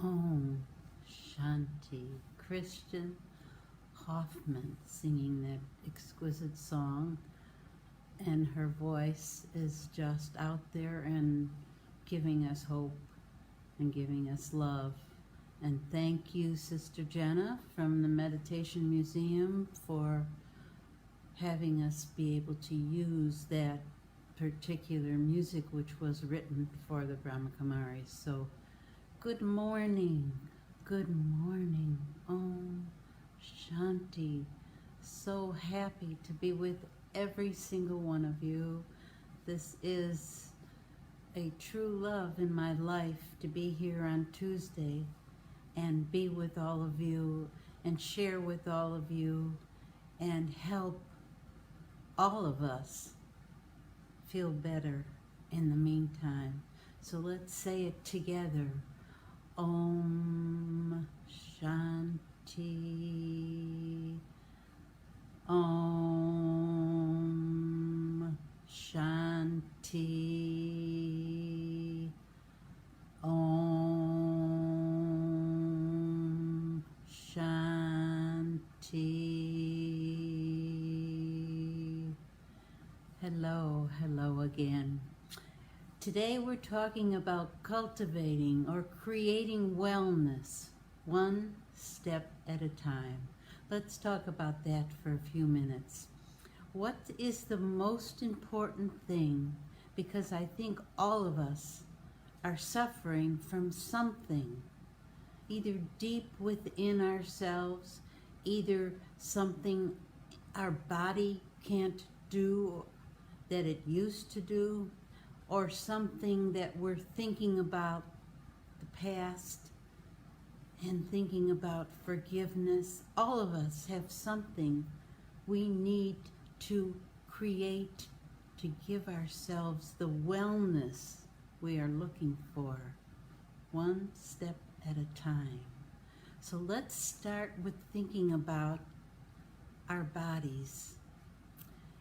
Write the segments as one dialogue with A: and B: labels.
A: Om Shanti. Christian Hoffman singing that exquisite song, and her voice is just out there and giving us hope and giving us love. And thank you, Sister Jenna from the Meditation Museum, for having us be able to use that particular music which was written for the Brahmakumaris. So good morning, Om Shanti. So happy to be with every single one of you. This is a true love in my life to be here on Tuesday and be with all of you and share with all of you and help all of us feel better in the meantime. So let's say it together. Om Shanti. Om Shanti. Om Shanti. Hello again. Today we're talking about cultivating or creating wellness, one step at a time. Let's talk about that for a few minutes. What is the most important thing? Because I think all of us are suffering from something, either deep within ourselves, either something our body can't do that it used to do, or something that we're thinking about the past and thinking about forgiveness. All of us have something we need to create to give ourselves the wellness we are looking for, one step at a time. So let's start with thinking about our bodies.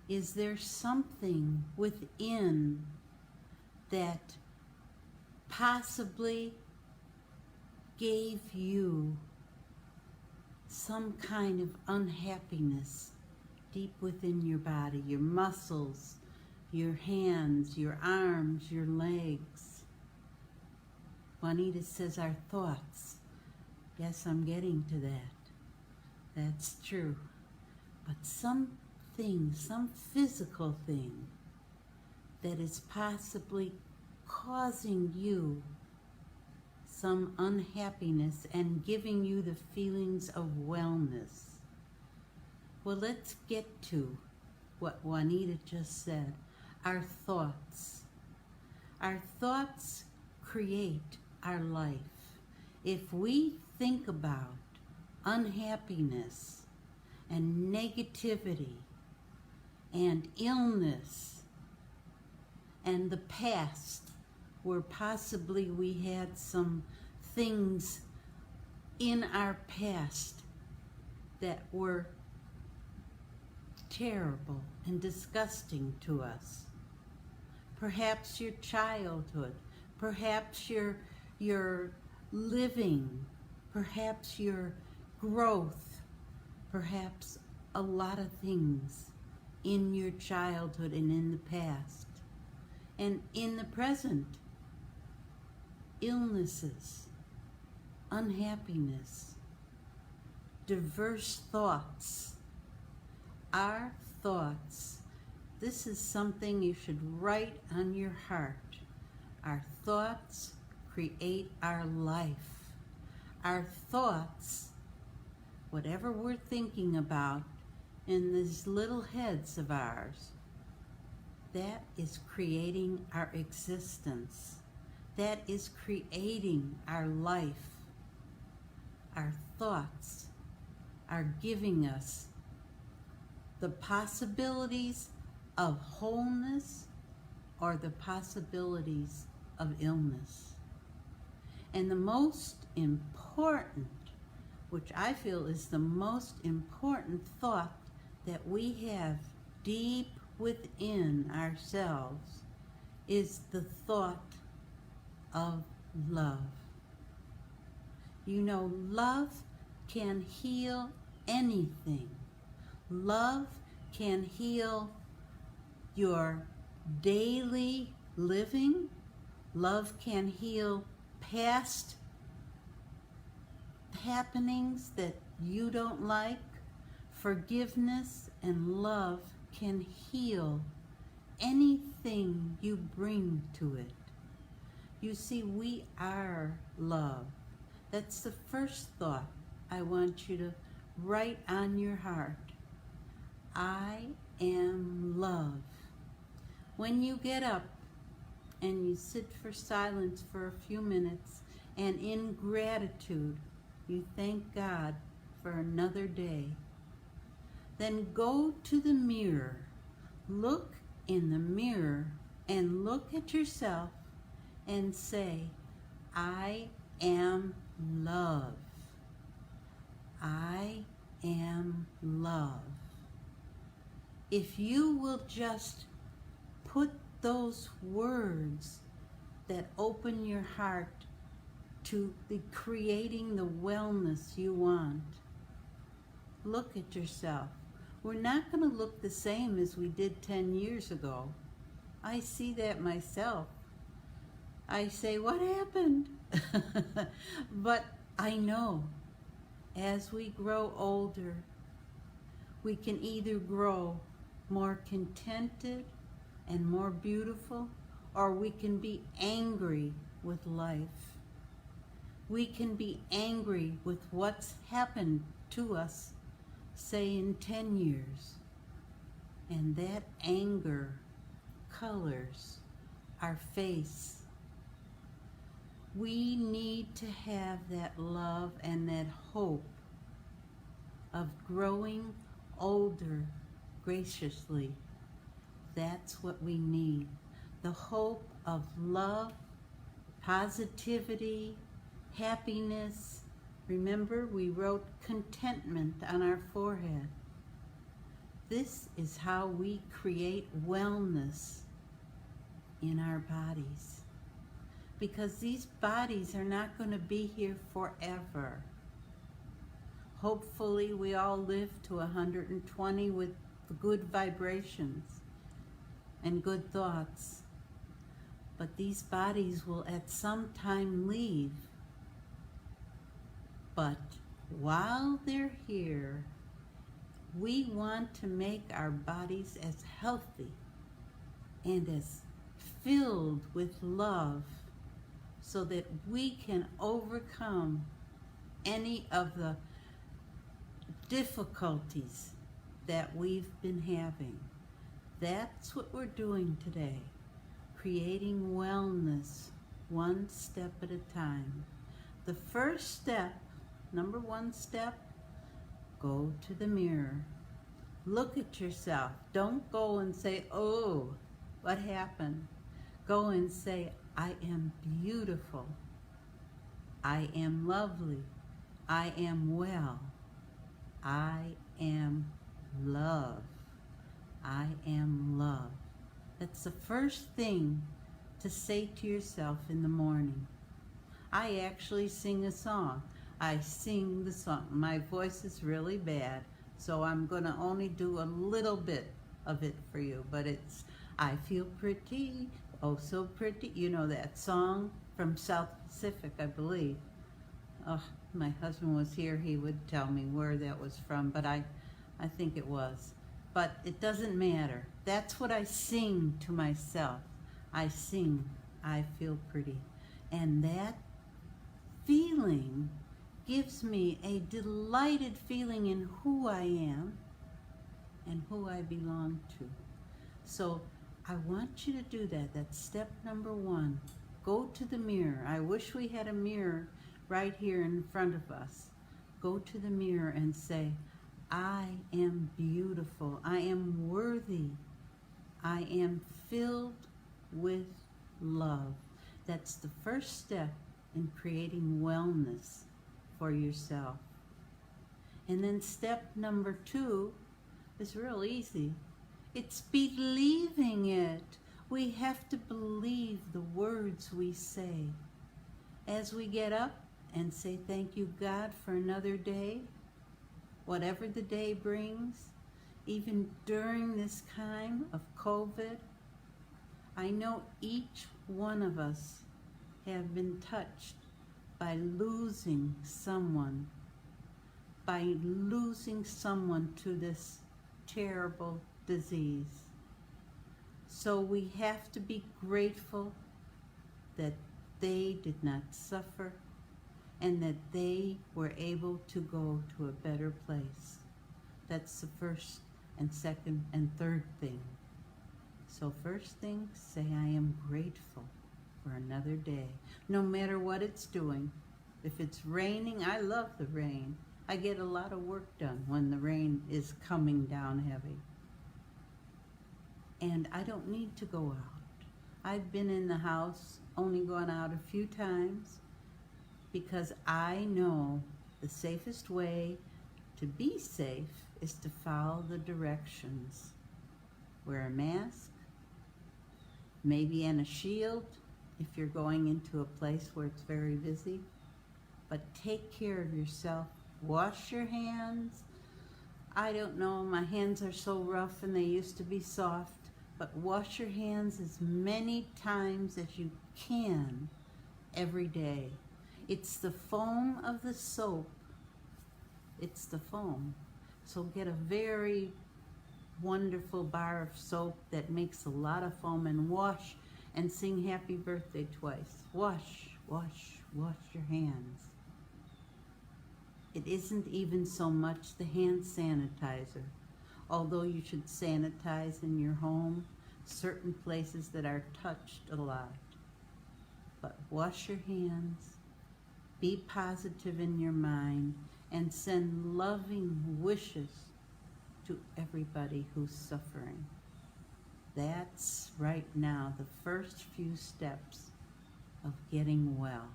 A: Is there something within that possibly gave you some kind of unhappiness deep within your body, your muscles, your hands, your arms, your legs? Juanita says our thoughts. Yes, I'm getting to that. That's true. But something, some physical thing that is possibly causing you some unhappiness and giving you the feelings of wellness. Well, let's get to what Juanita just said. Our thoughts. Our thoughts create our life. If we think about unhappiness and negativity and illness and the past, where possibly we had some things in our past that were terrible and disgusting to us. Perhaps your childhood, perhaps your living, perhaps your growth, perhaps a lot of things in your childhood and in the past. And in the present, illnesses, unhappiness, diverse thoughts. Our thoughts. This is something you should write on your heart. Our thoughts create our life. Our thoughts, whatever we're thinking about in these little heads of ours, that is creating our existence. That is creating our life. Our thoughts are giving us the possibilities of wholeness or the possibilities of illness. And the most important, which I feel is the most important thought that we have deep within ourselves, is the thought of love. You know, love can heal anything. Love can heal your daily living. Love can heal past happenings that you don't like. Forgiveness and love can heal anything you bring to it. You see, we are love. That's the first thought I want you to write on your heart. I am love. When you get up and you sit for silence for a few minutes, and in gratitude you thank God for another day, then go to the mirror. Look in the mirror and look at yourself and say, I am love. I am love. If you will just put those words that open your heart to the creating the wellness you want, look at yourself. We're not going to look the same as we did 10 years ago. I see that myself. I say, what happened? But I know as we grow older, we can either grow more contented and more beautiful, or we can be angry with life. We can be angry with what's happened to us, say in 10 years. And that anger colors our face. We need to have that love and that hope of growing older graciously. That's what we need. The hope of love, positivity, happiness. Remember, we wrote contentment on our forehead. This is how we create wellness in our bodies. Because these bodies are not going to be here forever. Hopefully we all live to 120 with good vibrations and good thoughts. But these bodies will at some time leave. But while they're here, we want to make our bodies as healthy and as filled with love so that we can overcome any of the difficulties that we've been having. That's what we're doing today, creating wellness one step at a time. The first step, number one step, go to the mirror. Look at yourself. Don't go and say, oh, what happened? Go and say, I am beautiful. I am lovely. I am well. I am love. I am love. That's the first thing to say to yourself in the morning. I actually sing a song. I sing the song. My voice is really bad, so I'm going to only do a little bit of it for you. But it's, I feel pretty, oh so pretty. You know that song from South Pacific, I believe. Oh, my husband was here, he would tell me where that was from, but I think it was. But it doesn't matter. That's what I sing to myself. I sing, I feel pretty. And that feeling gives me a delighted feeling in who I am and who I belong to. So I want you to do that. That's step number 1. Go to the mirror. I wish we had a mirror right here in front of us. Go to the mirror and say, I am beautiful. I am worthy. I am filled with love. That's the first step in creating wellness for yourself. And then step number 2 is real easy. It's believing it. We have to believe the words we say. As we get up and say, thank you, God, for another day, whatever the day brings, even during this time of COVID, I know each one of us have been touched by losing someone to this terrible disease. So we have to be grateful that they did not suffer and that they were able to go to a better place. That's the first and second and third thing. So first thing, say I am grateful for another day, no matter what it's doing. If it's raining, I love the rain. I get a lot of work done when the rain is coming down heavy. And I don't need to go out. I've been in the house, only gone out a few times, because I know the safest way to be safe is to follow the directions. Wear a mask, maybe and a shield if you're going into a place where it's very busy. But take care of yourself. Wash your hands. I don't know, my hands are so rough and they used to be soft, but wash your hands as many times as you can every day. It's the foam of the soap. It's the foam. So get a very wonderful bar of soap that makes a lot of foam and wash and sing happy birthday twice. Wash, wash, wash your hands. It isn't even so much the hand sanitizer, although you should sanitize in your home, certain places that are touched a lot. But wash your hands, be positive in your mind, and send loving wishes to everybody who's suffering. That's right now the first few steps of getting well.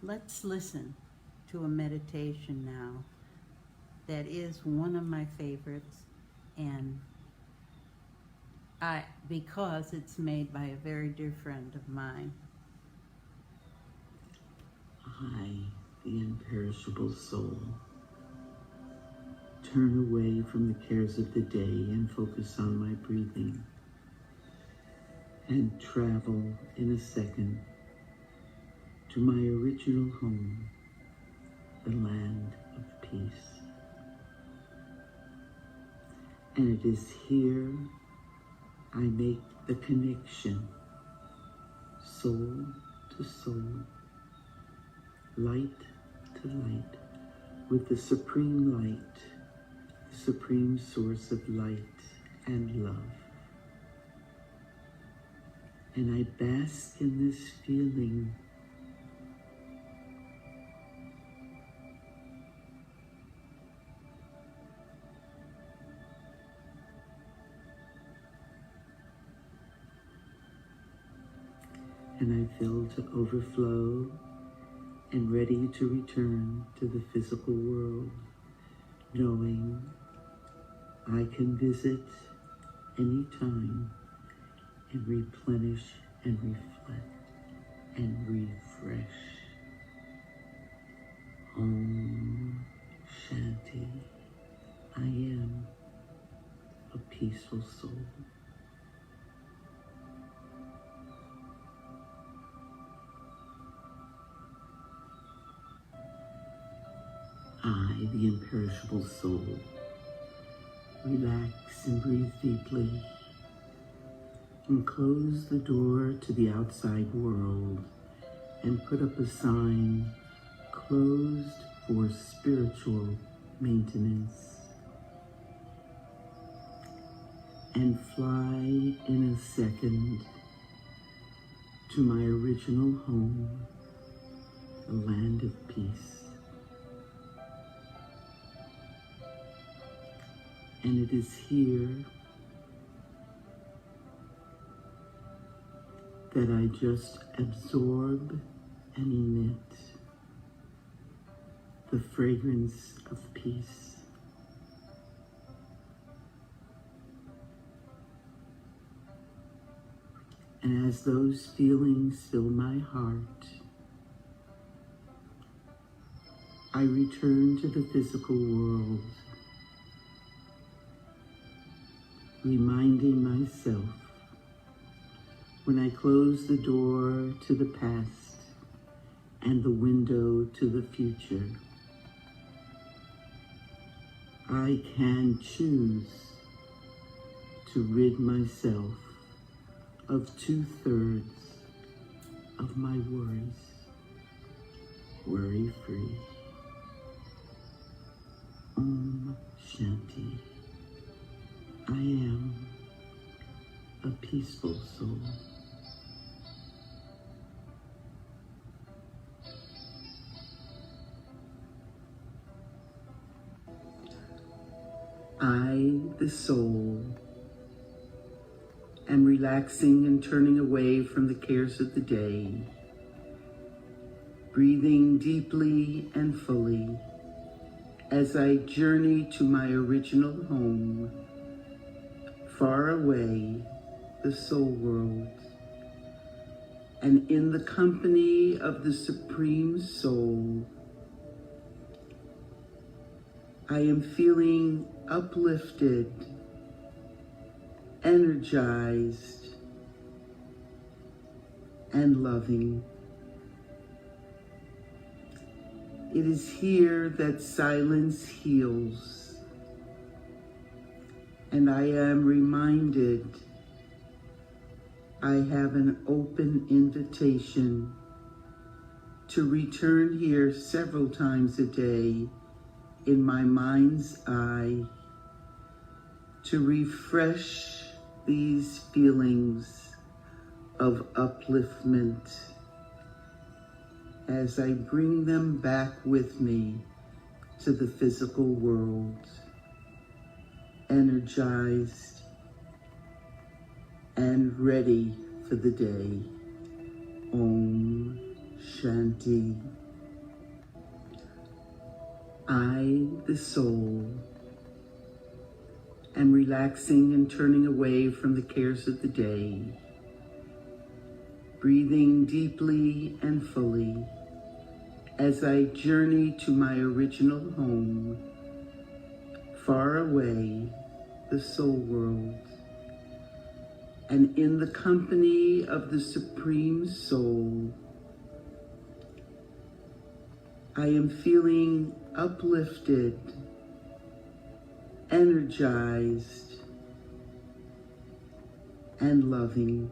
A: Let's listen to a meditation now that is one of my favorites, and because it's made by a very dear friend of mine.
B: I, the imperishable soul, turn away from the cares of the day and focus on my breathing, and travel in a second to my original home, the land of peace. And it is here I make the connection, soul to soul, light to light, with the supreme light, the supreme source of light and love. And I bask in this feeling and I feel to overflow and ready to return to the physical world, knowing I can visit anytime and replenish and reflect and refresh. Om Shanti. I am a peaceful soul. the imperishable soul. Relax and breathe deeply, and close the door to the outside world and put up a sign, closed for spiritual maintenance. And fly in a second to my original home, the land of peace. And it is here that I just absorb and emit the fragrance of peace. And as those feelings fill my heart, I return to the physical world, reminding myself when I close the door to the past and the window to the future, I can choose to rid myself of 2/3 of my worries, worry-free. Om Shanti. I am a peaceful soul. I, the soul, am relaxing and turning away from the cares of the day, breathing deeply and fully as I journey to my original home, far away, the soul world, and in the company of the Supreme Soul, I am feeling uplifted, energized, and loving. It is here that silence heals, and I am reminded I have an open invitation to return here several times a day in my mind's eye to refresh these feelings of upliftment as I bring them back with me to the physical world, energized and ready for the day. Om Shanti. I, the soul, am relaxing and turning away from the cares of the day, breathing deeply and fully as I journey to my original home, far away, the soul world, and in the company of the Supreme Soul, I am feeling uplifted, energized, and loving.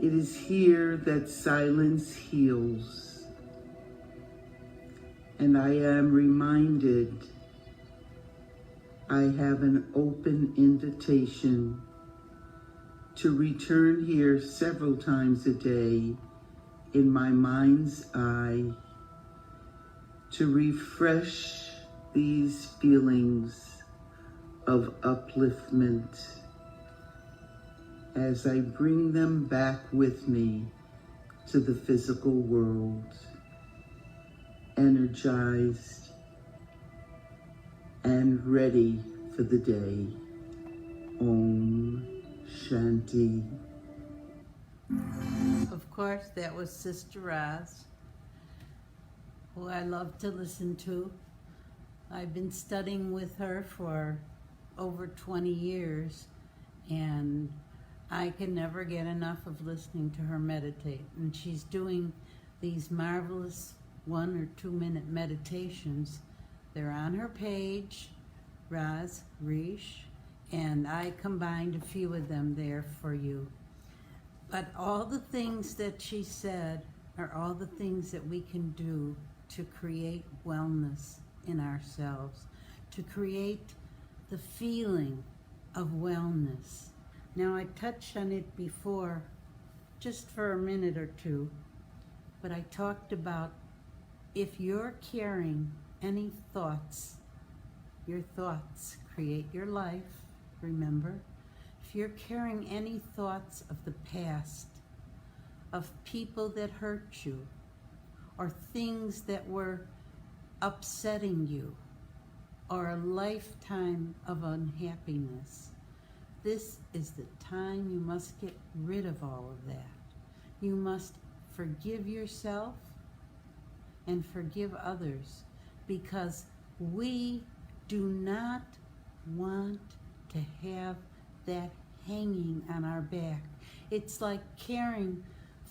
B: It is here that silence heals, and I am reminded I have an open invitation to return here several times a day in my mind's eye to refresh these feelings of upliftment as I bring them back with me to the physical world, energized and ready for the day. Om Shanti.
A: Of course, that was Sister Roz, who I love to listen to. I've been studying with her for over 20 years, and I can never get enough of listening to her meditate. And she's doing these marvelous 1 or 2 minute meditations. They're on her page, Roz Reish, and I combined a few of them there for you. But all the things that she said are all the things that we can do to create wellness in ourselves, to create the feeling of wellness. Now, I touched on it before, just for a minute or two, but I talked about if you're carrying any thoughts, your thoughts create your life, remember? If you're carrying any thoughts of the past, of people that hurt you, or things that were upsetting you, or a lifetime of unhappiness, this is the time you must get rid of all of that. You must forgive yourself and forgive others, because we do not want to have that hanging on our back. It's like carrying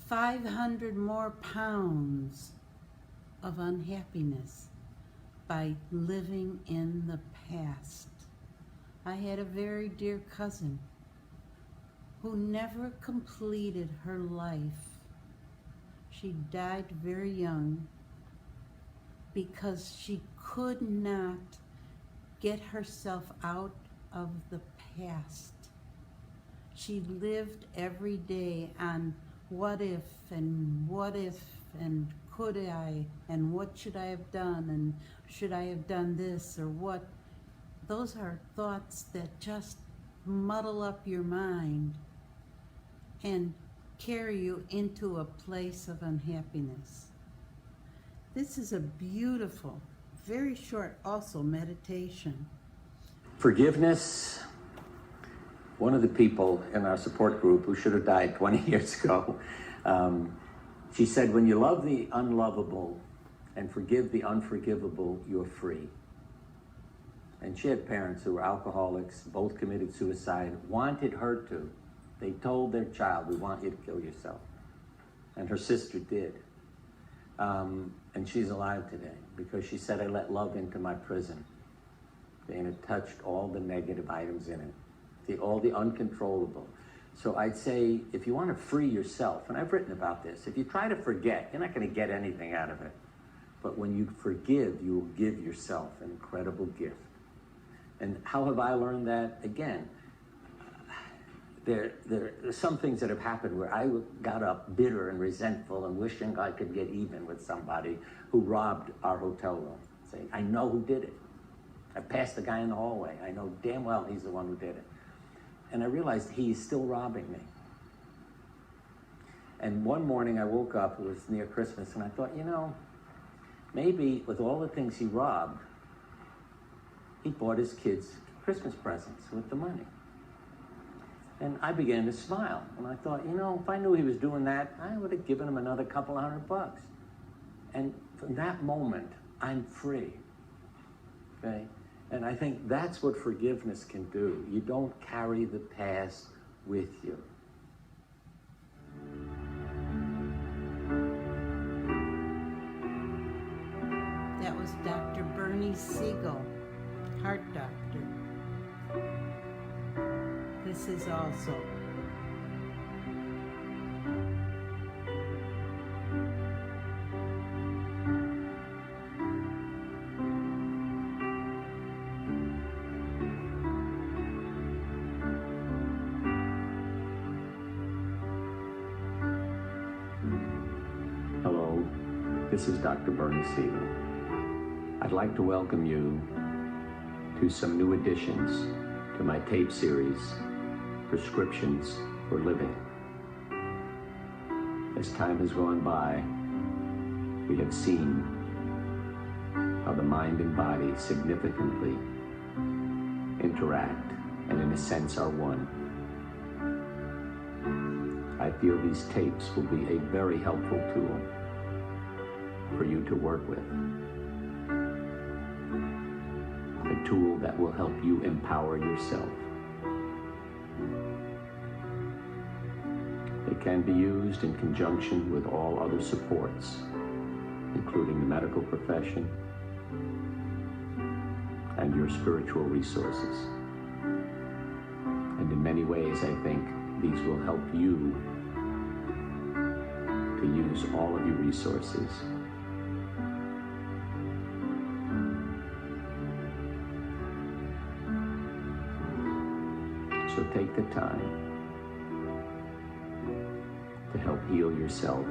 A: 500 more pounds of unhappiness by living in the past. I had a very dear cousin who never completed her life. She died very young because she could not get herself out of the past. She lived every day on what if and could I and what should I have done and should I have done this or what. Those are thoughts that just muddle up your mind and carry you into a place of unhappiness. This is a beautiful, very short also meditation.
C: Forgiveness. One of the people in our support group who should have died 20 years ago, she said, when you love the unlovable and forgive the unforgivable, you're free. And she had parents who were alcoholics, both committed suicide, wanted her to. They told their child, we want you to kill yourself. And her sister did. And she's alive today because she said, I let love into my prison. And it touched all the negative items in it, all the uncontrollable. So I'd say, if you want to free yourself, and I've written about this, if you try to forget, you're not going to get anything out of it. But when you forgive, you will give yourself an incredible gift. And how have I learned that? Again, there are some things that have happened where I got up bitter and resentful and wishing I could get even with somebody who robbed our hotel room. Saying, I know who did it. I passed the guy in the hallway. I know damn well he's the one who did it. And I realized he's still robbing me. And one morning I woke up, it was near Christmas, and I thought, you know, maybe with all the things he robbed, he bought his kids Christmas presents with the money. And I began to smile. And I thought, you know, if I knew he was doing that, I would have given him another couple $100. And from that moment, I'm free. Okay? And I think that's what forgiveness can do. You don't carry the past with you.
A: That was Dr. Bernie Siegel, heart doctor. This is also
C: Hello, this is Dr. Bernie Siegel. I'd like to welcome you to some new additions to my tape series, Prescriptions for Living. As time has gone by, we have seen how the mind and body significantly interact and in a sense are one. I feel these tapes will be a very helpful tool for you to work with. A tool that will help you empower yourself. It can be used in conjunction with all other supports including the medical profession and your spiritual resources. And in many ways, I think these will help you to use all of your resources. So take the time to help heal yourself.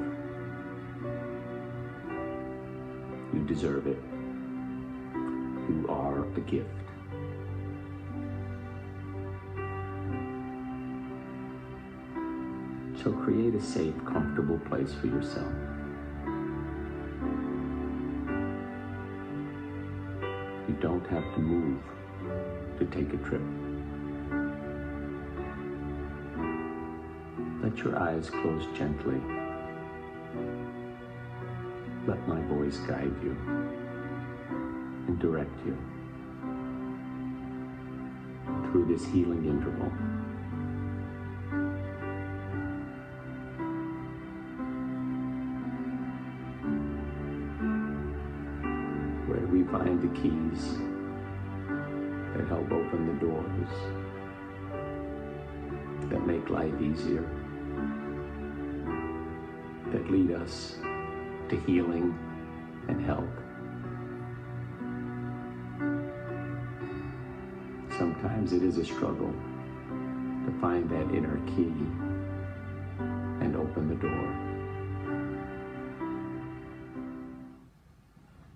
C: You deserve it. You are a gift. So create a safe, comfortable place for yourself. You don't have to move to take a trip. Let your eyes close gently. Let my voice guide you and direct you through this healing interval. Where do we find the keys that help open the doors, that make life easier, that lead us to healing and health? Sometimes it is a struggle to find that inner key and open the door.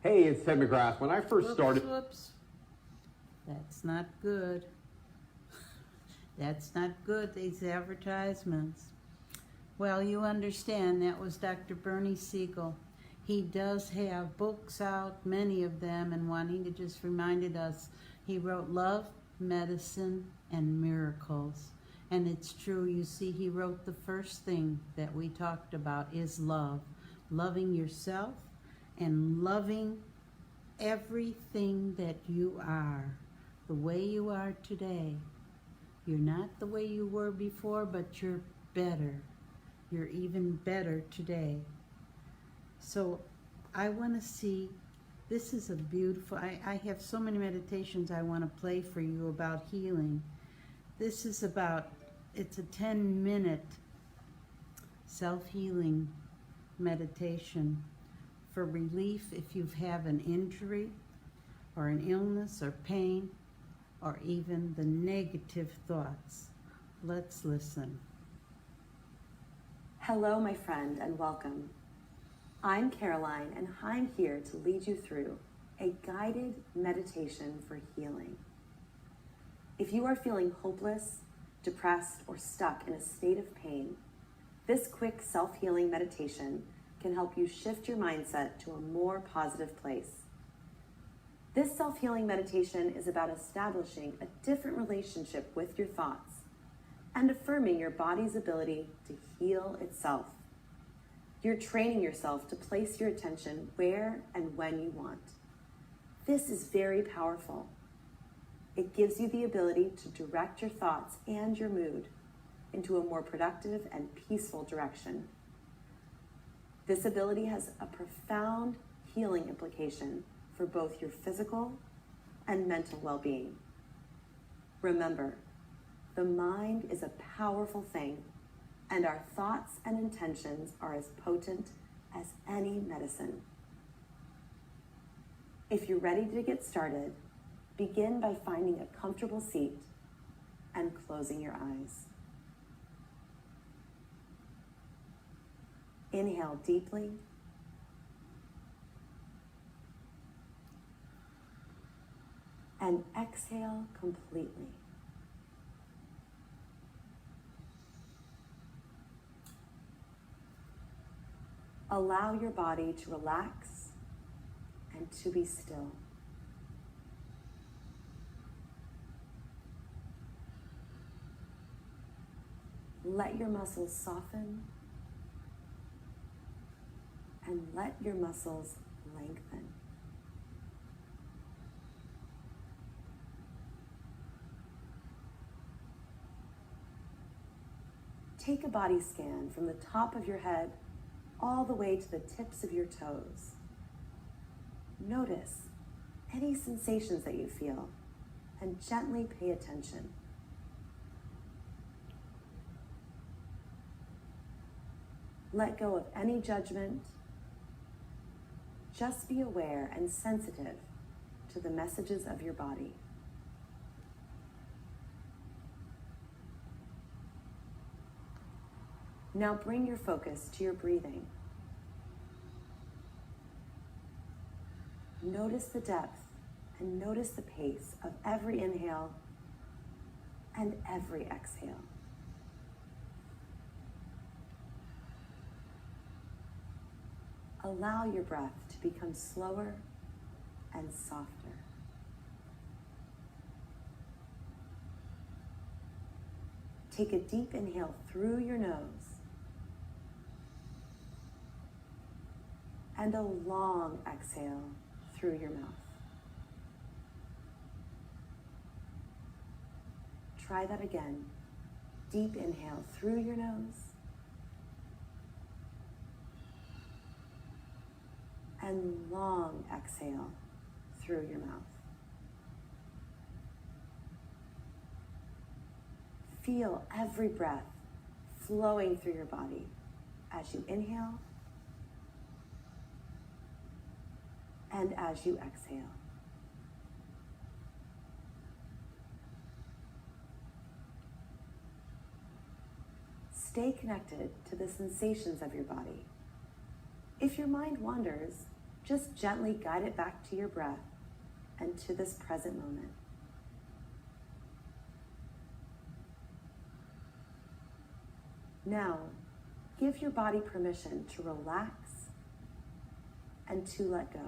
D: Hey, it's Ted McGrath. When I first started...
A: Whoops. That's not good. That's not good, these advertisements. Well, you understand, that was Dr. Bernie Siegel. He does have books out, many of them, and Juanita just reminded us, he wrote Love, Medicine, and Miracles. And it's true, you see, he wrote the first thing that we talked about is love. Loving yourself and loving everything that you are, the way you are today. You're not the way you were before, but you're better. You're even better today. So I want to see, this is a beautiful, I have so many meditations I want to play for you about healing. This is about, it's a 10-minute self-healing meditation for relief if you have an injury or an illness or pain or even the negative thoughts. Let's listen.
E: Hello, my friend, and welcome. I'm Caroline, and I'm here to lead you through a guided meditation for healing. If you are feeling hopeless, depressed, or stuck in a state of pain, this quick self-healing meditation can help you shift your mindset to a more positive place. This self-healing meditation is about establishing a different relationship with your thoughts and affirming your body's ability to heal itself. You're training yourself to place your attention where and when you want. This is very powerful. It gives you the ability to direct your thoughts and your mood into a more productive and peaceful direction. This ability has a profound healing implication for both your physical and mental well-being. Remember, the mind is a powerful thing, and our thoughts and intentions are as potent as any medicine. If you're ready to get started, begin by finding a comfortable seat and closing your eyes. Inhale deeply. And exhale completely. Allow your body to relax and to be still. Let your muscles soften and let your muscles lengthen. Take a body scan from the top of your head all the way to the tips of your toes. Notice any sensations that you feel and gently pay attention. Let go of any judgment. Just be aware and sensitive to the messages of your body. Now bring your focus to your breathing. Notice the depth and notice the pace of every inhale and every exhale. Allow your breath to become slower and softer. Take a deep inhale through your nose and a long exhale through your mouth. Try that again. Deep inhale through your nose and long exhale through your mouth. Feel every breath flowing through your body as you inhale and as you exhale. Stay connected to the sensations of your body. If your mind wanders, just gently guide it back to your breath and to this present moment. Now, give your body permission to relax and to let go.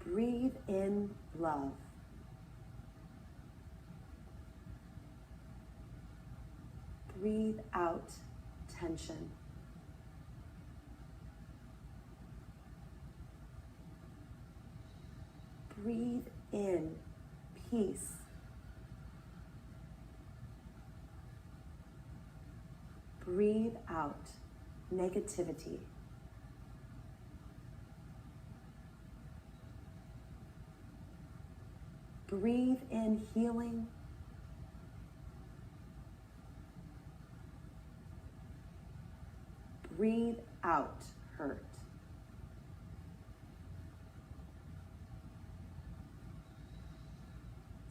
E: Breathe in love. Breathe out tension. Breathe in peace. Breathe out negativity. Breathe in healing. Breathe out hurt.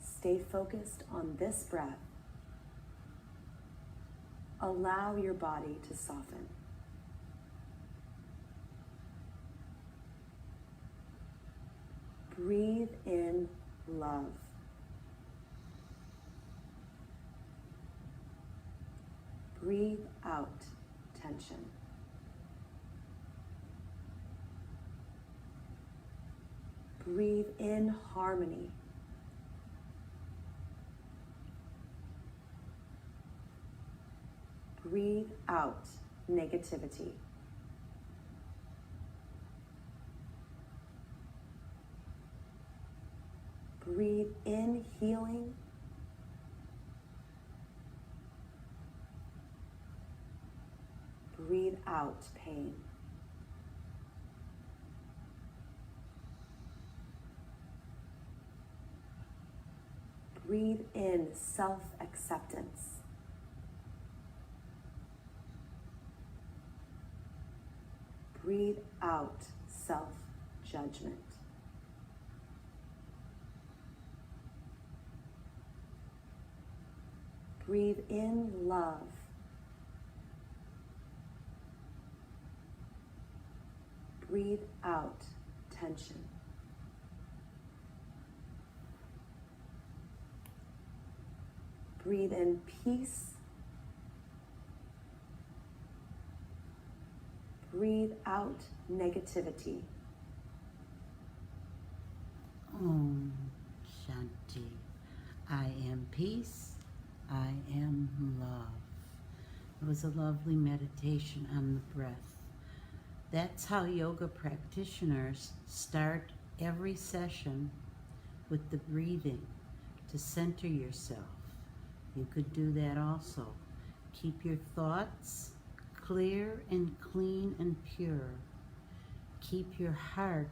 E: Stay focused on this breath. Allow your body to soften. Breathe in love. Breathe out tension. Breathe in harmony. Breathe out negativity. Breathe in healing. Breathe out pain. Breathe in self-acceptance. Breathe out self-judgment. Breathe in love. Breathe out tension. Breathe in peace. Breathe out negativity.
A: Om Shanti. I am peace. I am love. It was a lovely meditation on the breath. That's how yoga practitioners start every session, with the breathing to center yourself. You could do that also. Keep your thoughts clear and clean and pure. Keep your heart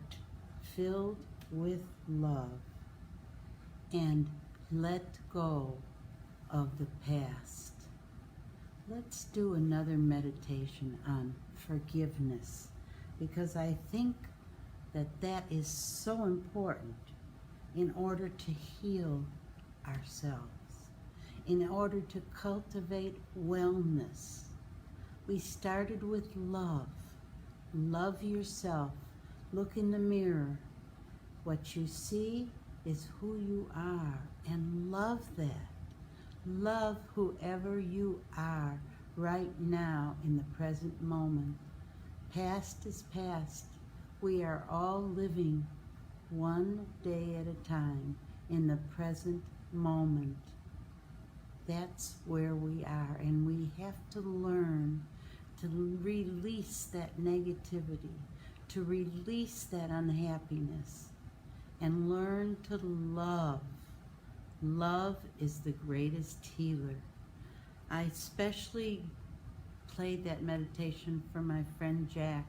A: filled with love and let go of the past. Let's do another meditation on forgiveness, because I think that that is so important in order to heal ourselves, in order to cultivate wellness. We started with love. Love yourself. Look in the mirror. What you see is who you are, and love that. Love whoever you are right now in the present moment. Past is past. We are all living one day at a time in the present moment. That's where we are, and we have to learn to release that negativity, to release that unhappiness, and learn to love. Love is the greatest healer. I especially played that meditation for my friend Jack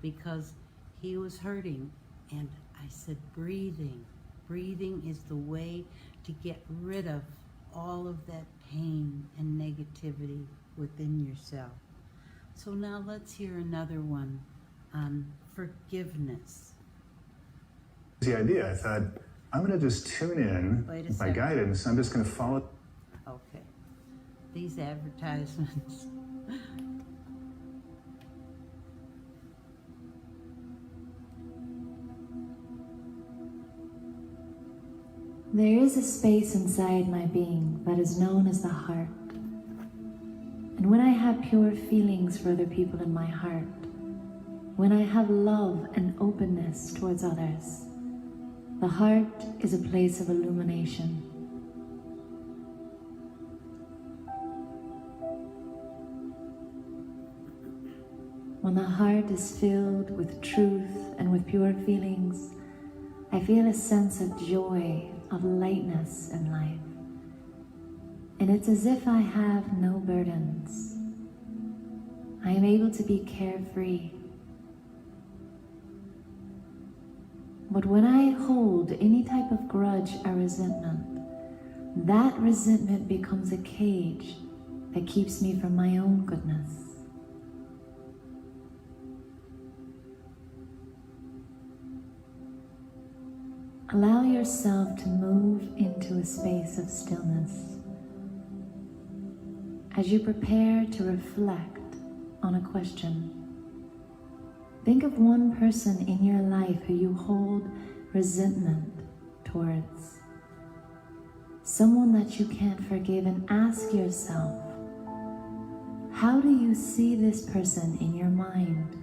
A: because he was hurting, and I said, breathing. Breathing is the way to get rid of all of that pain and negativity within yourself. So now let's hear another one on forgiveness.
F: The idea, I thought, I'm going to just tune in with my guidance. I'm just going to follow.
A: Okay. These advertisements.
G: There is a space inside my being that is known as the heart. And when I have pure feelings for other people in my heart, when I have love and openness towards others, the heart is a place of illumination. When the heart is filled with truth and with pure feelings, I feel a sense of joy, of lightness in life. And it's as if I have no burdens. I am able to be carefree. But when I hold any type of grudge or resentment, that resentment becomes a cage that keeps me from my own goodness. Allow yourself to move into a space of stillness as you prepare to reflect on a question. Think of one person in your life who you hold resentment towards, someone that you can't forgive, and ask yourself, how do you see this person in your mind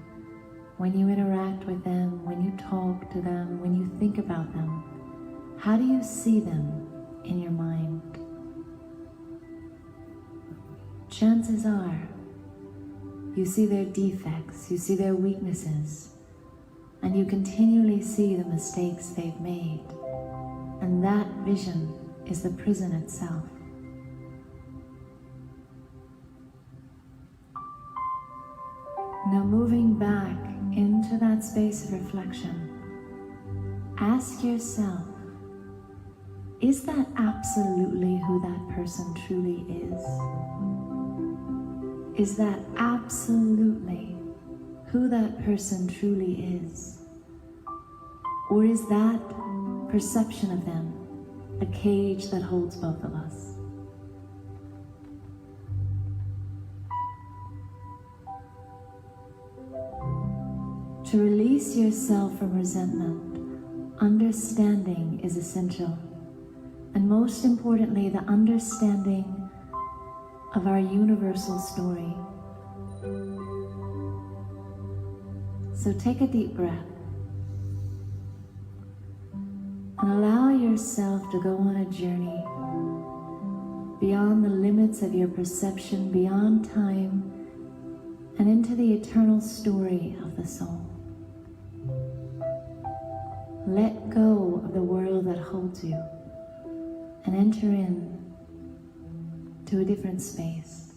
G: when you interact with them, when you talk to them, when you think about them? How do you see them in your mind? Chances are, you see their defects, you see their weaknesses, and you continually see the mistakes they've made. And that vision is the prison itself. Now moving back into that space of reflection, ask yourself, is that absolutely who that person truly is? Is that absolutely who that person truly is? Or is that perception of them a cage that holds both of us? To release yourself from resentment, understanding is essential. And most importantly, the understanding of our universal story. So take a deep breath and allow yourself to go on a journey beyond the limits of your perception, beyond time, and into the eternal story of the soul. Let go of the world that holds you and enter in to a different space.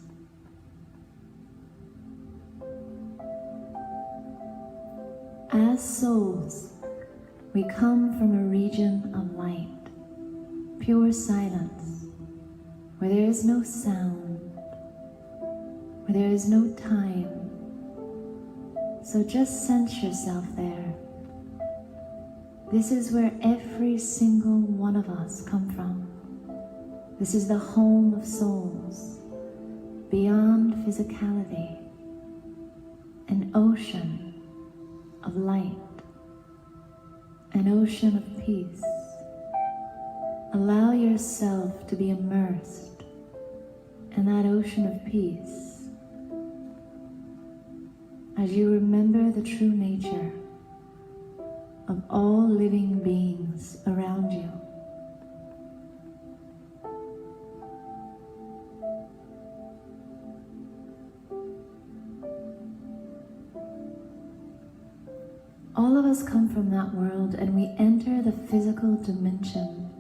G: As souls, we come from a region of light, pure silence, where there is no sound, where there is no time. So just sense yourself there. This is where every single one of us come from. This is the home of souls, beyond physicality, an ocean of light, an ocean of peace. Allow yourself to be immersed in that ocean of peace as you remember the true nature of all living beings around you. All of us come from that world and we enter the physical dimension.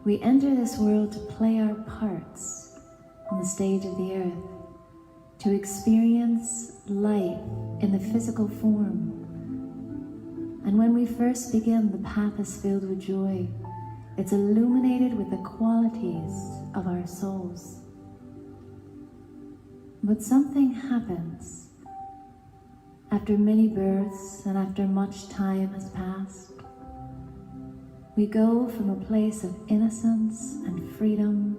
G: We enter this world to play our parts on the stage of the earth, to experience life in the physical form. And when we first begin, the path is filled with joy. It's illuminated with the qualities of our souls. But something happens. After many births and after much time has passed, we go from a place of innocence and freedom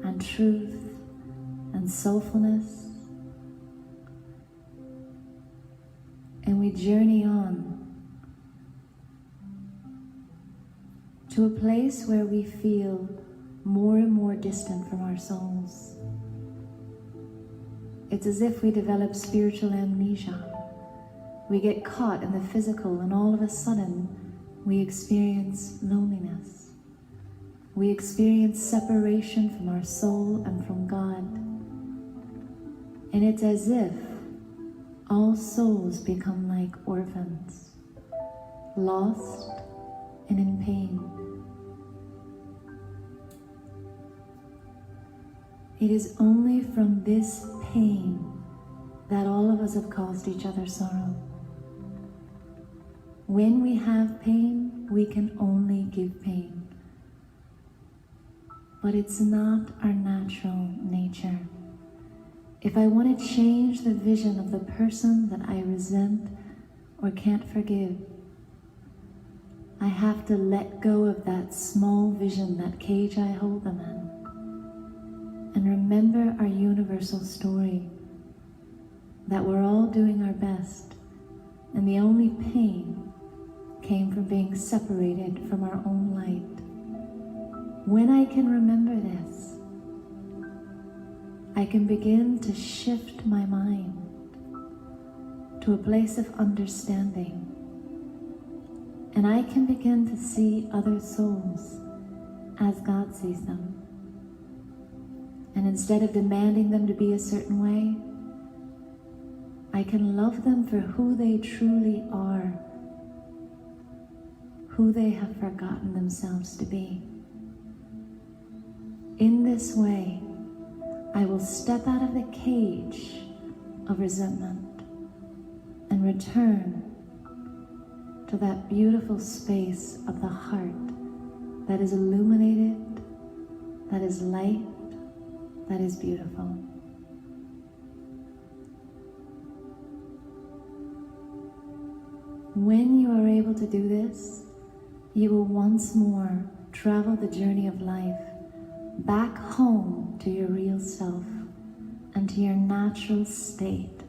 G: and truth and soulfulness, and we journey on to a place where we feel more and more distant from our souls. It's as if we develop spiritual amnesia. We get caught in the physical, and all of a sudden, we experience loneliness. We experience separation from our soul and from God. And it's as if all souls become like orphans, lost and in pain. It is only from this pain that all of us have caused each other sorrow. When we have pain, we can only give pain. But it's not our natural nature. If I want to change the vision of the person that I resent or can't forgive, I have to let go of that small vision, that cage I hold them in, and remember our universal story, that we're all doing our best, and the only pain came from being separated from our own light. When I can remember this, I can begin to shift my mind to a place of understanding, and I can begin to see other souls as God sees them. And instead of demanding them to be a certain way, I can love them for who they truly are, who they have forgotten themselves to be. In this way, I will step out of the cage of resentment and return to that beautiful space of the heart that is illuminated, that is light, that is beautiful. When you are able to do this, you will once more travel the journey of life back home to your real self and to your natural state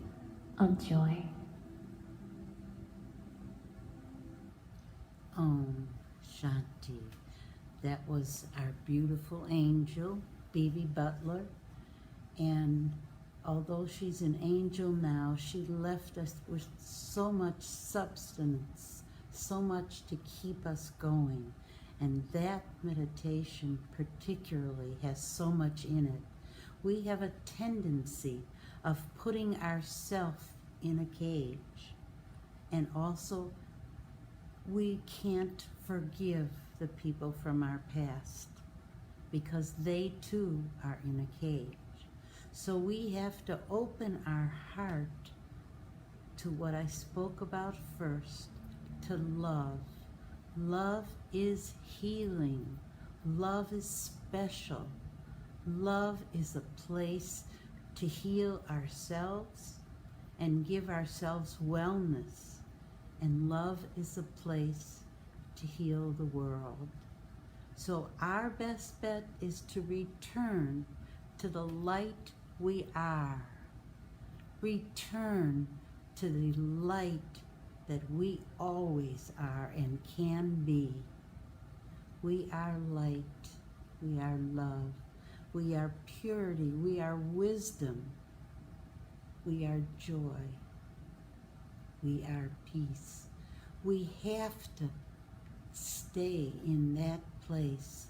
G: of joy.
A: Om Shanti. That was our beautiful angel, Bibi Butler. And although she's an angel now, she left us with so much substance, so much to keep us going. And that meditation particularly has so much in it. We have a tendency of putting ourselves in a cage. And also, we can't forgive the people from our past because they too are in a cage. So we have to open our heart to what I spoke about first, to love. Love is healing. Love is special. Love is a place to heal ourselves and give ourselves wellness. And love is a place to heal the world. So our best bet is to return to the light we are. Return to the light that we always are and can be. We are light. We are love. We are purity. We are wisdom. We are joy. We are peace. We have to stay in that place,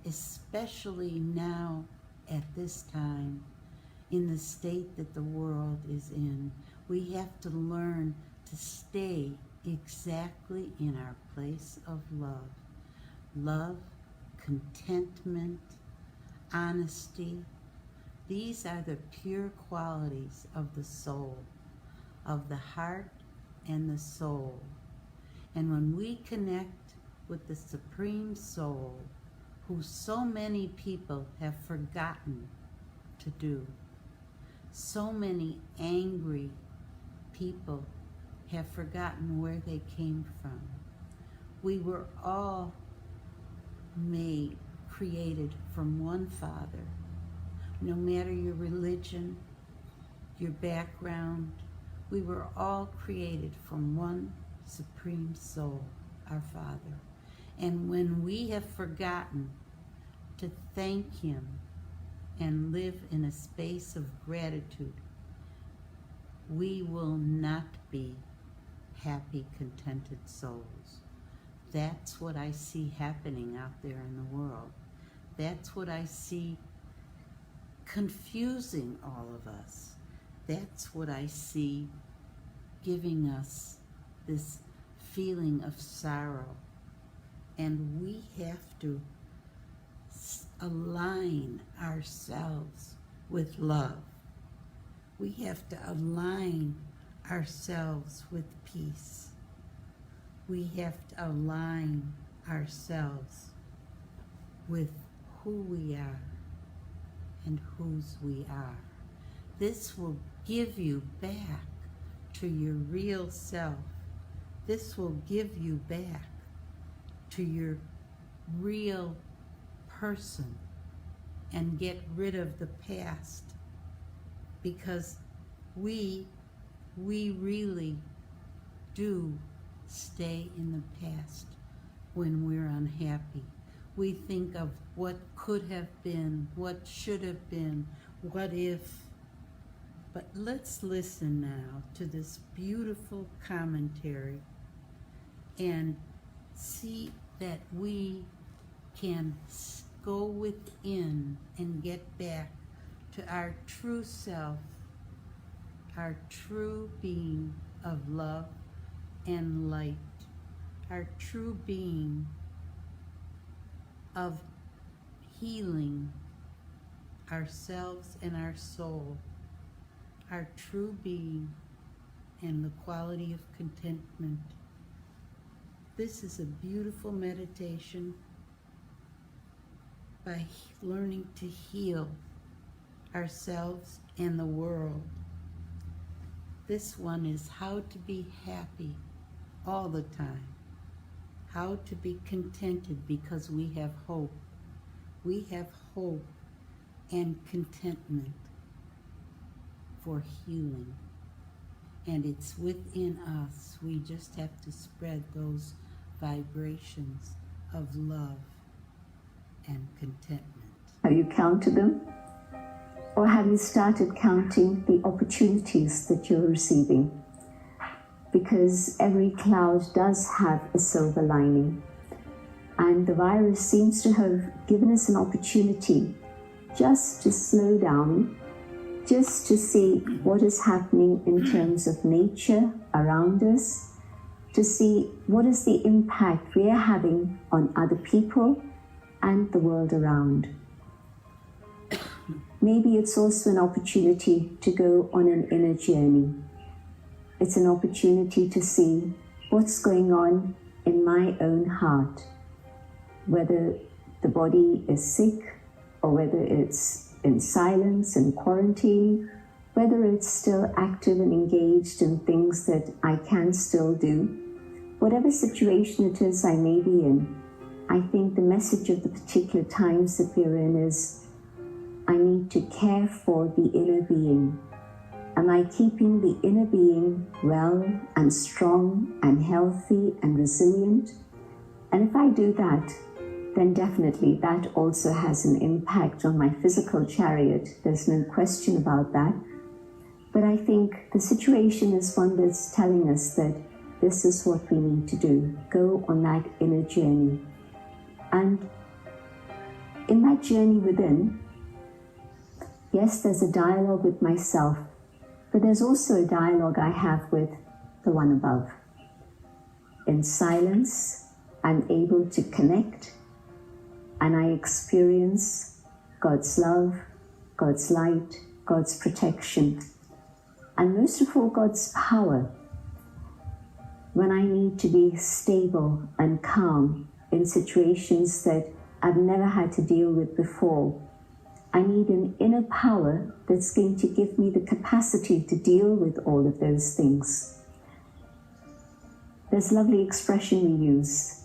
A: especially now at this time, in the state that the world is in. We have to learn to stay exactly in our place of love. Love, contentment, honesty. These are the pure qualities of the soul, of the heart and the soul. And when we connect with the Supreme Soul, who so many people have forgotten to do, so many angry people have forgotten where they came from. We were all created from one Father. No matter your religion, your background, we were all created from one Supreme Soul, our Father. And when we have forgotten to thank Him and live in a space of gratitude, we will not be happy, contented souls. That's what I see happening out there in the world. That's what I see confusing all of us. That's what I see giving us this feeling of sorrow. And we have to align ourselves with love. We have to align ourselves with peace. We have to align ourselves with who we are and whose we are. This will give you back to your real self. This will give you back to your real person and get rid of the past, because we really do stay in the past when we're unhappy. We think of what could have been, what should have been, what if. But let's listen now to this beautiful commentary and see that we can go within and get back to our true self, our true being of love and light, our true being of healing ourselves and our soul, our true being and the quality of contentment. This is a beautiful meditation by learning to heal ourselves and the world. This one is how to be happy all the time, how to be contented because we have hope. We have hope and contentment for healing, and it's within us. We just have to spread those vibrations of love and contentment.
H: Have you counted them? Or have you started counting the opportunities that you're receiving? Because every cloud does have a silver lining. And the virus seems to have given us an opportunity just to slow down, just to see what is happening in terms of nature around us, to see what is the impact we are having on other people and the world around. Maybe it's also an opportunity to go on an inner journey, It's an opportunity to see what's going on in my own heart, whether the body is sick or whether it's in silence and quarantine, whether it's still active and engaged in things that I can still do. Whatever situation it is I may be in, I think the message of the particular times that we're in is I need to care for the inner being. Am I keeping the inner being well and strong and healthy and resilient? And if I do that, then definitely that also has an impact on my physical chariot. There's no question about that. But I think the situation is one that's telling us that this is what we need to do. Go on that inner journey. And in that journey within, yes, there's a dialogue with myself, but there's also a dialogue I have with the one above. In silence, I'm able to connect, and I experience God's love, God's light, God's protection, and most of all, God's power. When I need to be stable and calm in situations that I've never had to deal with before, I need an inner power that's going to give me the capacity to deal with all of those things. There's a lovely expression we use,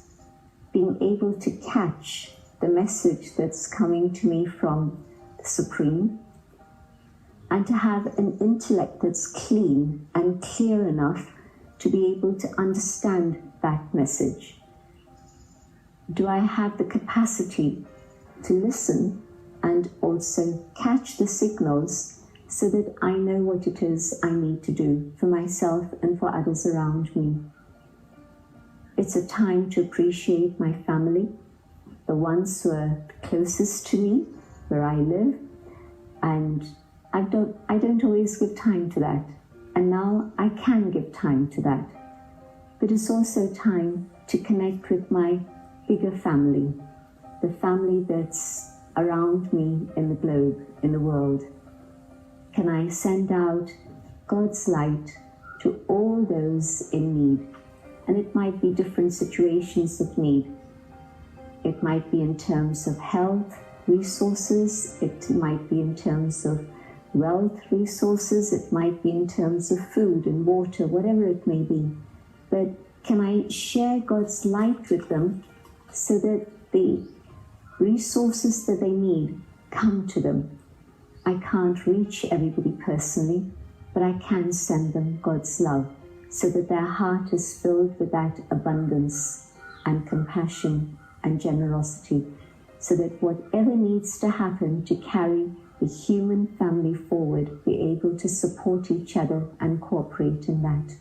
H: being able to catch the message that's coming to me from the Supreme, and to have an intellect that's clean and clear enough to be able to understand that message. Do I have the capacity to listen and also catch the signals so that I know what it is I need to do for myself and for others around me? It's a time to appreciate my family, the ones who are closest to me, where I live, and I don't always give time to that, and now I can give time to that. But it's also time to connect with my bigger family, the family that's around me in the globe, in the world. Can I send out God's light to all those in need? And it might be different situations of need. It might be in terms of health resources, it might be in terms of wealth resources, it might be in terms of food and water, whatever it may be. But can I share God's light with them so that the resources that they need come to them? I can't reach everybody personally, but I can send them God's love so that their heart is filled with that abundance and compassion and generosity, so that whatever needs to happen to carry the human family forward, be able to support each other and cooperate in that.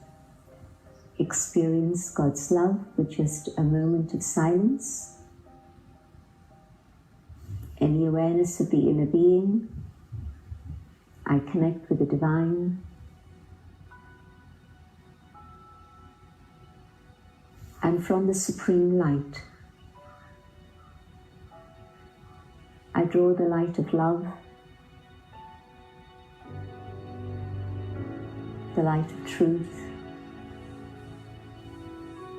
H: Experience God's love with just a moment of silence. Any awareness of the inner being. I connect with the divine. And from the supreme light, I draw the light of love, the light of truth,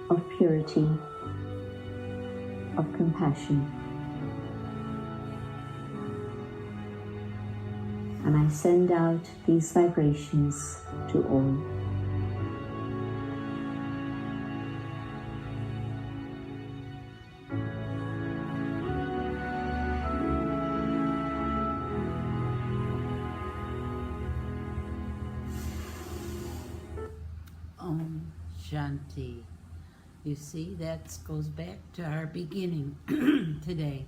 H: of purity, of compassion. And I send out these vibrations to all.
A: Om Shanti. You see, that goes back to our beginning today.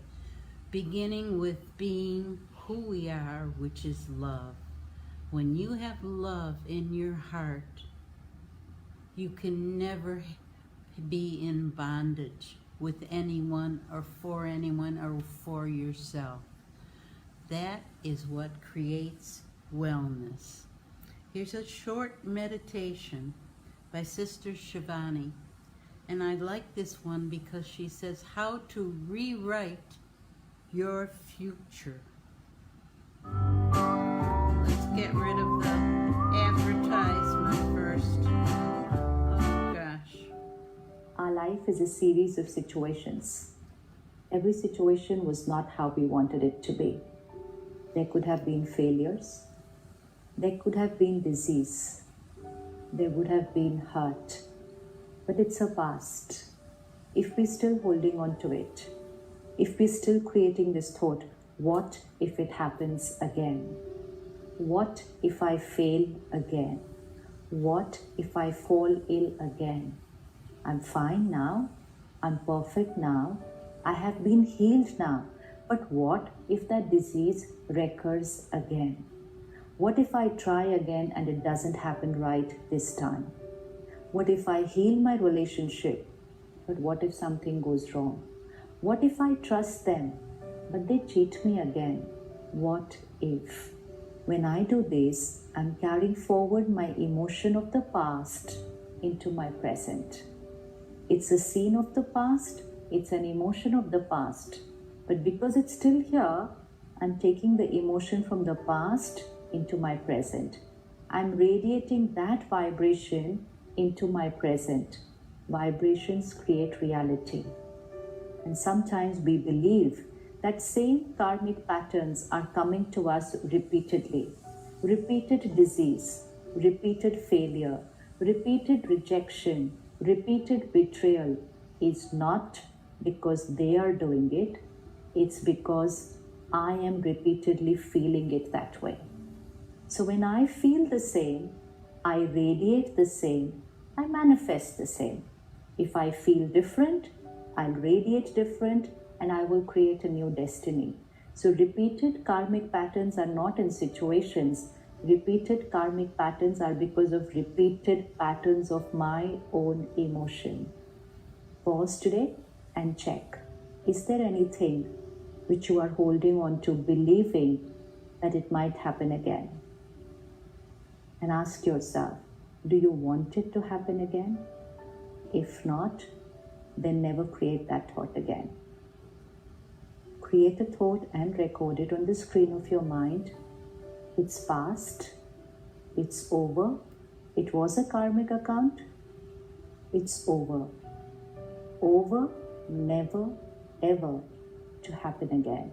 A: Beginning with being who we are, which is love. When you have love in your heart, you can never be in bondage with anyone or for yourself. That is what creates wellness. Here's a short meditation by Sister Shivani. And I like this one because she says how to rewrite your future. Let's get rid of the advertisement first.
I: life is a series of situations. Every situation was not how we wanted it to be. There could have been failures. There could have been disease. There would have been hurt. But it's a past. If we're still holding on to it, if we're still creating this thought, what if it happens again? What if I fail again? What if I fall ill again? I'm fine now. I'm perfect now. I have been healed now. But what if that disease recurs again? What if I try again and it doesn't happen right this time? What if I heal my relationship? But what if something goes wrong? What if I trust them, but they cheat me again? What if? When I do this, I'm carrying forward my emotion of the past into my present. It's a scene of the past, it's an emotion of the past. But because it's still here, I'm taking the emotion from the past into my present. I'm radiating that vibration into my present. Vibrations create reality. And sometimes we believe that same karmic patterns are coming to us repeatedly. Repeated disease, repeated failure, repeated rejection, repeated betrayal is not because they are doing it, it's because I am repeatedly feeling it that way. So when I feel the same, I radiate the same, I manifest the same. If I feel different, I'll radiate different and I will create a new destiny. So repeated karmic patterns are not in situations. Repeated karmic patterns are because of repeated patterns of my own emotion. Pause today and check. Is there anything which you are holding on to, believing that it might happen again? And ask yourself, do you want it to happen again? If not, then never create that thought again. Create a thought and record it on the screen of your mind. It's past. It's over. It was a karmic account. It's over. Over, never, ever to happen again.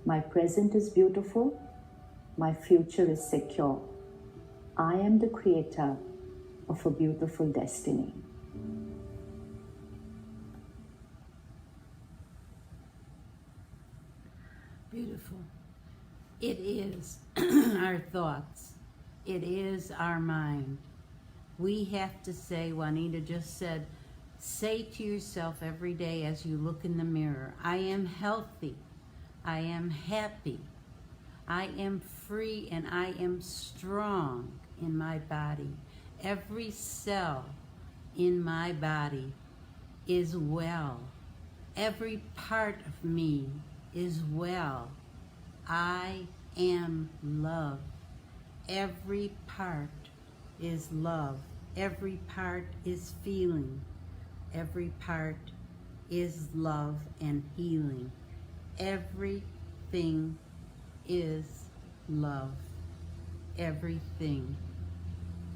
I: My present is beautiful. My future is secure. I am the creator of a beautiful destiny.
A: Beautiful. It is our thoughts. It is our mind. We have to say, Juanita just said, say to yourself every day as you look in the mirror, I am healthy. I am happy. I am free and I am strong in my body. Every cell in my body is well. Every part of me is well. I am love. Every part is love. Every part is feeling. Every part is love and healing. Everything is love. Everything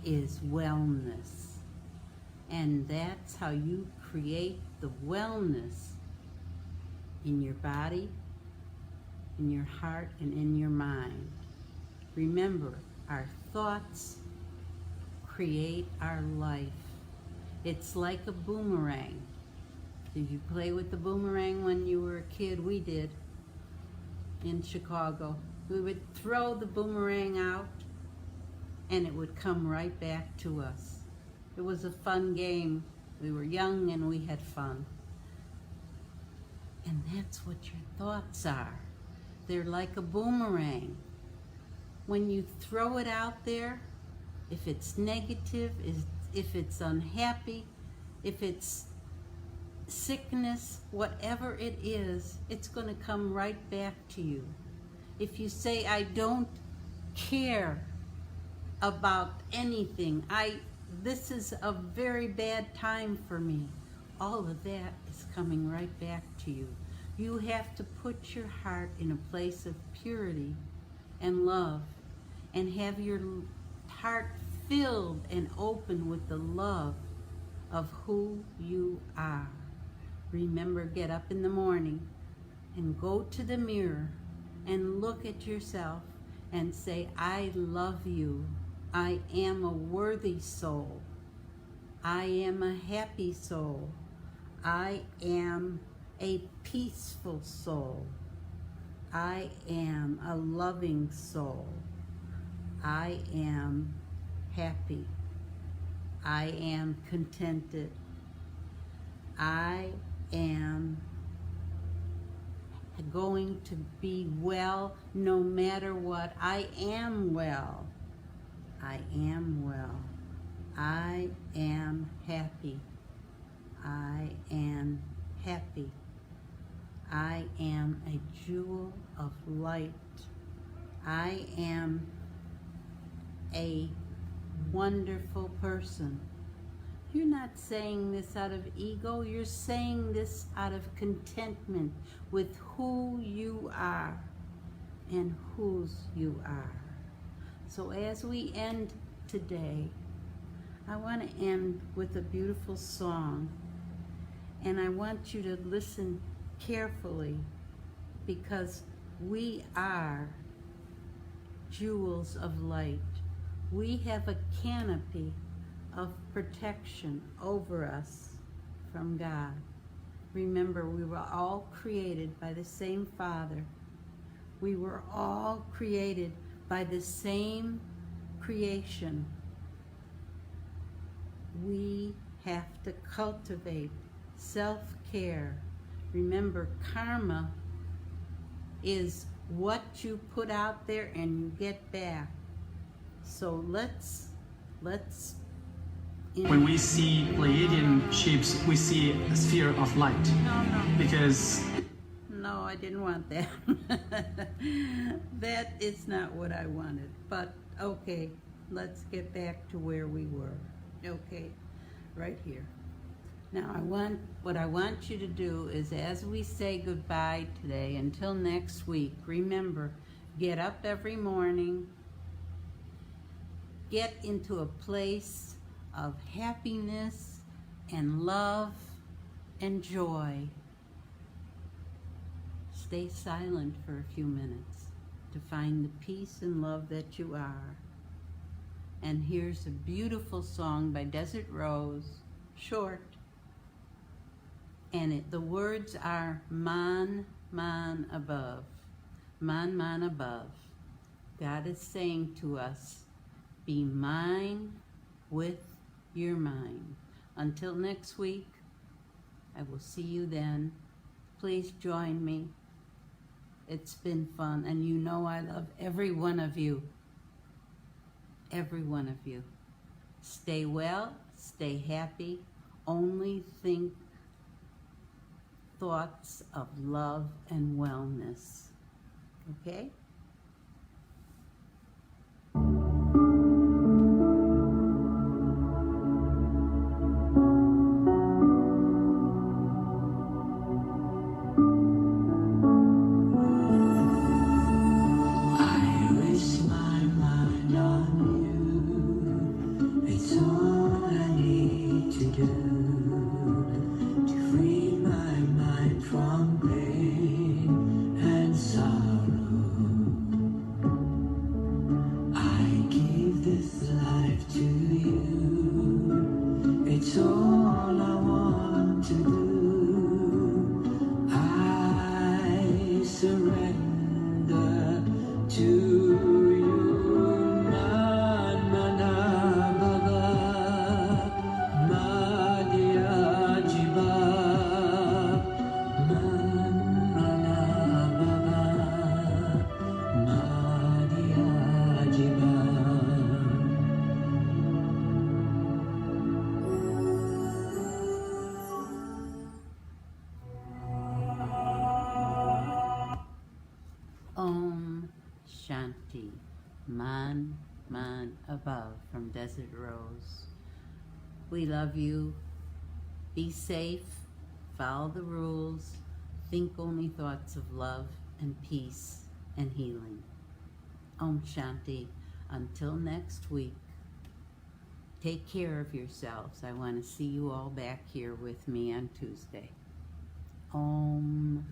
A: is wellness. And that's how you create the wellness in your body, in your heart, and in your mind. Remember, our thoughts create our life. It's like a boomerang. Did you play with the boomerang when you were a kid? We did in Chicago. We would throw the boomerang out and it would come right back to us. It was a fun game. We were young and we had fun. And that's what your thoughts are. They're like a boomerang. When you throw it out there, if it's negative, if it's unhappy, if it's sickness, whatever it is, it's going to come right back to you. If you say, I don't care about anything, this is a very bad time for me, all of that is coming right back to you. You have to put your heart in a place of purity and love and have your heart filled and open with the love of who you are. Remember, get up in the morning and go to the mirror and look at yourself and say, I love you. I am a worthy soul. I am a happy soul. I am a peaceful soul. I am a loving soul. I am happy. I am contented. I am going to be well no matter what. I am well. I am well. I am happy. I am happy. I am a jewel of light. I am a wonderful person. You're not saying this out of ego. You're saying this out of contentment with who you are and whose you are. So as we end today, I want to end with a beautiful song, and I want you to listen carefully, because we are jewels of light. We have a canopy of protection over us from God. Remember, we were all created by the same Father. We were all created by the same creation. We have to cultivate self-care. Remember, karma is what you put out there and you get back. So let's
J: when we see Pleiadian shapes, we see a sphere of light.
A: No.
J: Because
A: No, I didn't want that. That is not what I wanted. But okay, let's get back to where we were. Okay, right here. Now what I want you to do is, as we say goodbye today until next week, remember, get up every morning, get into a place of happiness and love and joy. Stay silent for a few minutes to find the peace and love that you are. And here's a beautiful song by Desert Rose, short. And the words are man, man above. Man, man above. God is saying to us, be mine with your mind. Until next week, I will see you then. Please join me. It's been fun, and you know I love every one of you. Every one of you. Stay well, stay happy. Only think thoughts of love and wellness. Okay? Om Shanti, man, man above, from Desert Rose. We love you. Be safe. Follow the rules. Think only thoughts of love and peace and healing. Om Shanti. Until next week. Take care of yourselves. I want to see you all back here with me on Tuesday. Om.